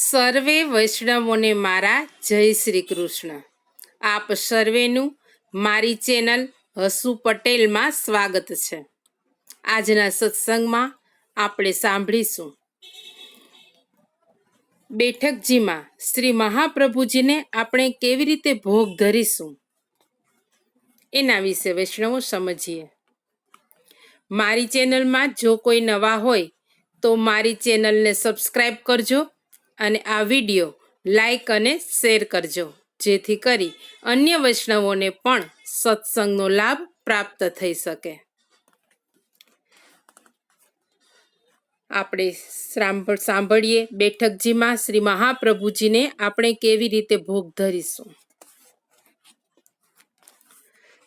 સર્વે વૈષ્ણવોને મારા જય શ્રી કૃષ્ણ. આપ સર્વેનું મારી ચેનલ હસુ પટેલમાં સ્વાગત છે. આજના સત્સંગમાં આપણે સાંભળીશું બેઠકજીમાં શ્રી મહાપ્રભુજીને આપણે કેવી રીતે ભોગ ધરીશું એના વિશે વૈષ્ણવો સમજીએ. મારી ચેનલમાં જો કોઈ નવા હોય તો મારી ચેનલને સબસ્ક્રાઈબ કરજો અને આ વિડીયો લાઈક અને શેર કરજો, જેથી કરી અન્ય વૈષ્ણવોને પણ સત્સંગનો લાભ પ્રાપ્ત થઈ શકે. આપણે સાંભળીએ બેઠકજીમાં શ્રી મહાપ્રભુજીને આપણે કેવી રીતે ભોગ ધરીશું.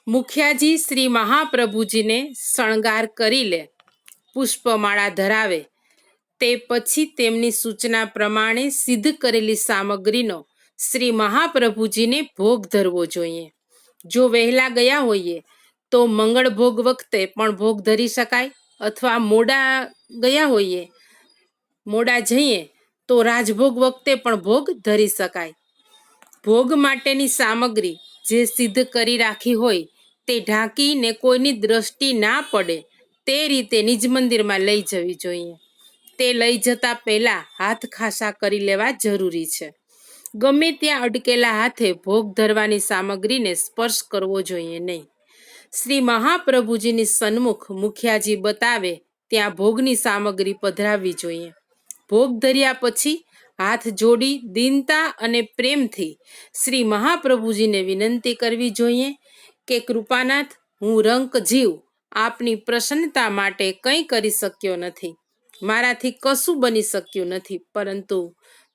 મુખિયાજી શ્રી મહાપ્રભુજીને શણગાર કરી લે, પુષ્પમાળા ધરાવે, તે પછી તેમની સૂચના પ્રમાણે સિદ્ધ કરેલી સામગ્રીનો શ્રી મહાપ્રભુજીને ભોગ ધરવો જોઈએ. જો વહેલા ગયા હોઈએ તો મંગળ ભોગ વખતે પણ ભોગ ધરી શકાય, અથવા મોડા જઈએ તો રાજભોગ વખતે પણ ભોગ ધરી શકાય. ભોગ માટેની સામગ્રી જે સિદ્ધ કરી રાખી હોય તે ઢાંકીને કોઈની દ્રષ્ટિ ના પડે તે રીતે નિજ મંદિરમાં લઈ જવી જોઈએ. તે લઈ જતા પહેલા હાથ ખાસા કરી લેવા જરૂરી છે. ગમે ત્યાં અડકેલા હાથે ભોગ ધરવાની સામગ્રીને સ્પર્શ કરવો જોઈએ નહીં. શ્રી મહાપ્રભુજીની સન્મુખ મુખિયાજી બતાવે ત્યાં ભોગની સામગ્રી પધરાવવી જોઈએ. ભોગ ધર્યા પછી હાથ જોડી દીનતા અને પ્રેમથી શ્રી મહાપ્રભુજીને વિનંતી કરવી જોઈએ કે કૃપાનાથ, હું રંક જીવ આપની પ્રસન્નતા માટે કંઈ કરી શક્યો નથી, મારાથી કશું બની શક્યું નથી, પરંતુ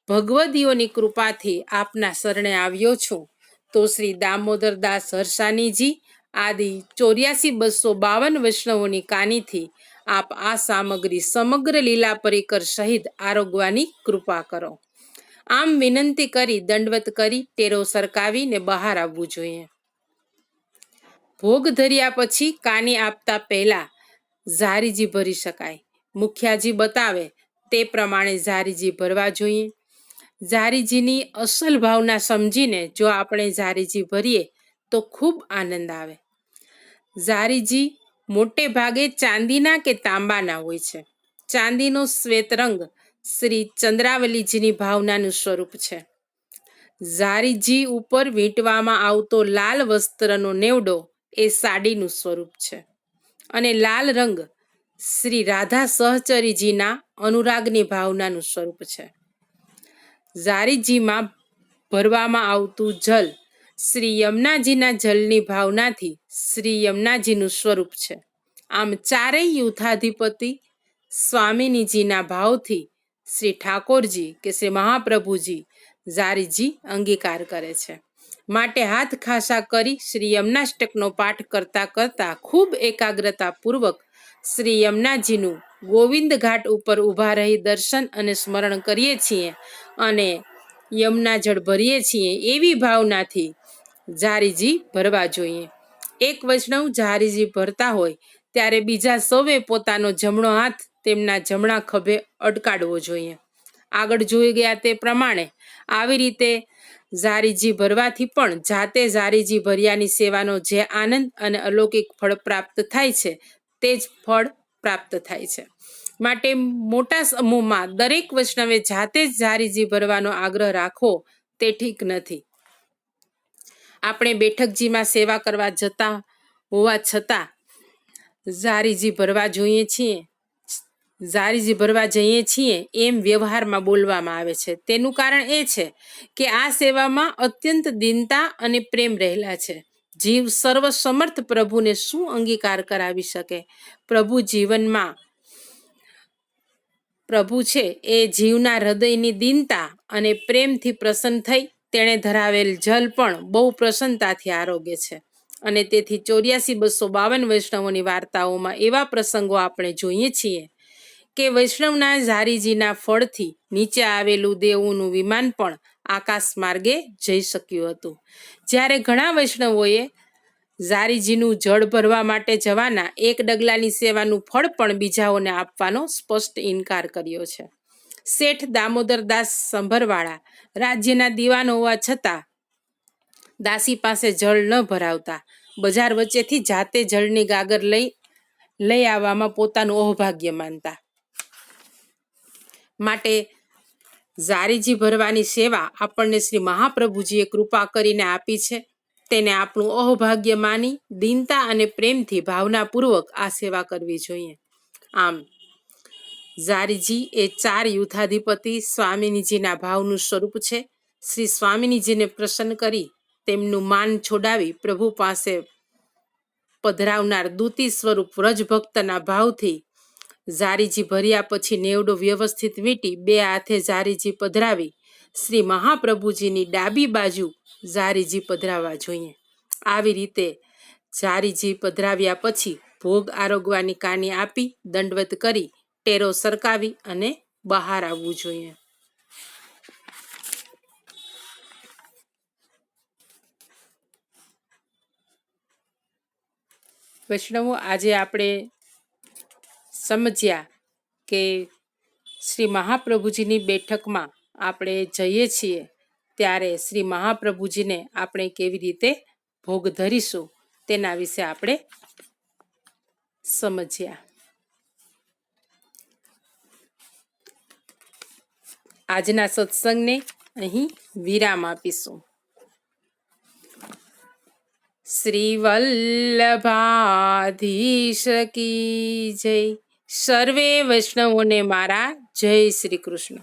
ભગવદીઓની કૃપાથી આપના શરણે આવ્યો છું. તો શ્રી દામોદરદાસ હરસાનીજી આદિ 84,252 વૈષ્ણવોની કાનીથી આપ આ સામગ્રી સમગ્ર લીલા પરિકર સહિત આરોગવાની કૃપા કરો. આમ વિનંતી કરી દંડવત કરી ટેરો સરકાવીને બહાર આવવું જોઈએ. ભોગ ધર્યા પછી કાની આપતા પહેલા ઝારીજી ભરી શકાય. મુખિયાજી બતાવે તે પ્રમાણે ઝારીજી ભરવા જોઈએ. ઝારીજીની અસલ ભાવના સમજીને જો આપણે ઝારીજી ભરીએ તો ખૂબ આનંદ આવે. ઝારીજી મોટે ભાગે ચાંદીના કે તાંબાના હોય છે. ચાંદીનો શ્વેત રંગ શ્રી ચંદ્રાવલીજીની ભાવનાનું સ્વરૂપ છે. ઝારીજી ઉપર વીંટવામાં આવતો લાલ વસ્ત્રનો નેવડો એ સાડીનું સ્વરૂપ છે, અને લાલ રંગ શ્રી રાધા સહચરીજીના અનુરાગની ભાવનાનું સ્વરૂપ છે. ઝારીજીમાં ભરવામાં આવતું જલ શ્રી યમુનાજીના જલની ભાવનાથી શ્રી યમુનાજીનું સ્વરૂપ છે. આમ ચારેય યુથાધિપતિ સ્વામિનીજીના ભાવથી શ્રી ઠાકોરજી કે શ્રી મહાપ્રભુજી ઝારીજી અંગીકાર કરે છે. માટે હાથ ખાસા કરી શ્રી યમુનાષ્ટકનો પાઠ કરતા કરતા ખૂબ એકાગ્રતાપૂર્વક શ્રી યમુનાજીનું ગોવિંદ ઘાટ ઉપર ઊભા રહી દર્શન અને સ્મરણ કરીએ છીએ અને યમુના જળ ભરીએ છીએ એવી ભાવનાથી ઝારીજી ભરવા જોઈએ. એક વૈષ્ણવ ઝારીજી ભરતા હોય ત્યારે બીજા સૌએ પોતાનો જમણો હાથ તેમના જમણા ખભે અડકાડવો જોઈએ. આગળ જોઈ ગયા તે પ્રમાણે આવી રીતે ઝારીજી ભરવાથી પણ જાતે ઝારીજી ભર્યાની સેવાનો જે આનંદ અને અલૌકિક ફળ પ્રાપ્ત થાય છે તે જ ફળ પ્રાપ્ત થાય છે. માટે મોટા સમૂહમાં દરેક વૈષ્ણવે જાતે જ ઝારીજી ભરવાનો આગ્રહ રાખવો તે ઠીક નથી. આપણે બેઠકજીમાં સેવા કરવા જતા હોવા છતાં ઝારીજી ભરવા જઈએ છીએ એમ વ્યવહારમાં બોલવામાં આવે છે. તેનું કારણ એ છે કે આ સેવામાં અત્યંત દીનતા અને પ્રેમ રહેલા છે. જીવ સર્વસમર્થ પ્રભુને શું અંગીકાર કરાવી શકે? પ્રભુ છે એ જીવના હૃદયની દીનતા અને પ્રેમથી પ્રસન્ન થઈ તેણે ધરાવેલ જલ પણ બહુ પ્રસન્નતાથી આરોગે છે. અને તેથી 84,252 વૈષ્ણવોની વાર્તાઓમાં એવા પ્રસંગો આપણે જોઈએ છીએ કે વૈષ્ણવના ઝારીજીના ફળથી નીચે આવેલું દેવોનું વિમાન પણ આકાશ માર્ગે જઈ શક્યું હતું. જ્યારે ઘણા વૈષ્ણવોએ ઝારીજીનું જળ ભરવા માટે જવાના એક ડગલાની સેવાનું ફળ પણ બીજાઓને આપવાનો સ્પષ્ટ ઇનકાર કર્યો છે. શેઠ દામોદરદાસ સંભરવાળા રાજ્યના દીવાન હોવા છતાં દાસી પાસે જળ ન ભરાવતા બજાર વચ્ચેથી જાતે જળની ગાગર લઈ આવવામાં પોતાનું અહોભાગ્ય માનતા. માટે ઝારીજી ભરવાની સેવા આપણને શ્રી મહાપ્રભુજીએ કૃપા કરીને આપી છે. તેને આપણું અહોભાગ્ય માની દીનતા અને પ્રેમથી ભાવનાપૂર્વક આ સેવા કરવી જોઈએ. આમ ઝારીજી એ 4 યુથાધિપતિ સ્વામિનીજીના ભાવનું સ્વરૂપ છે. શ્રી સ્વામિનીજીને પ્રસન્ન કરી તેમનું માન છોડાવી પ્રભુ પાસે પધરાવનાર દૂતી સ્વરૂપ વ્રજભક્તના ભાવથી ઝારીજી ભર્યા પછી નેવડો વ્યવસ્થિત વીંટી 2 હાથે ઝારીજી પધરાવી શ્રી મહાપ્રભુજીની ડાબી બાજુ ઝારીજી પધરાવવા જોઈએ. આવી રીતે ઝારીજી પધરાવ્યા પછી ભોગ આરોગવાની કાની આપી દંડવત કરી ટેરો સરકાવી અને બહાર આવવું જોઈએ. વૈષ્ણવો, આજે આપણે સમજ્યા કે શ્રી મહાપ્રભુજીની બેઠકમાં આપણે જઈએ છીએ ત્યારે શ્રી મહાપ્રભુજીને આપણે કેવી રીતે ભોગ ધરીશું તેના વિશે આપણે સમજ્યા. આજના સત્સંગને અહીં વિરામ આપીશું. શ્રી વલ્લભાધીશ કી જય. સર્વે વૈષ્ણવોને મારા જય શ્રી કૃષ્ણ.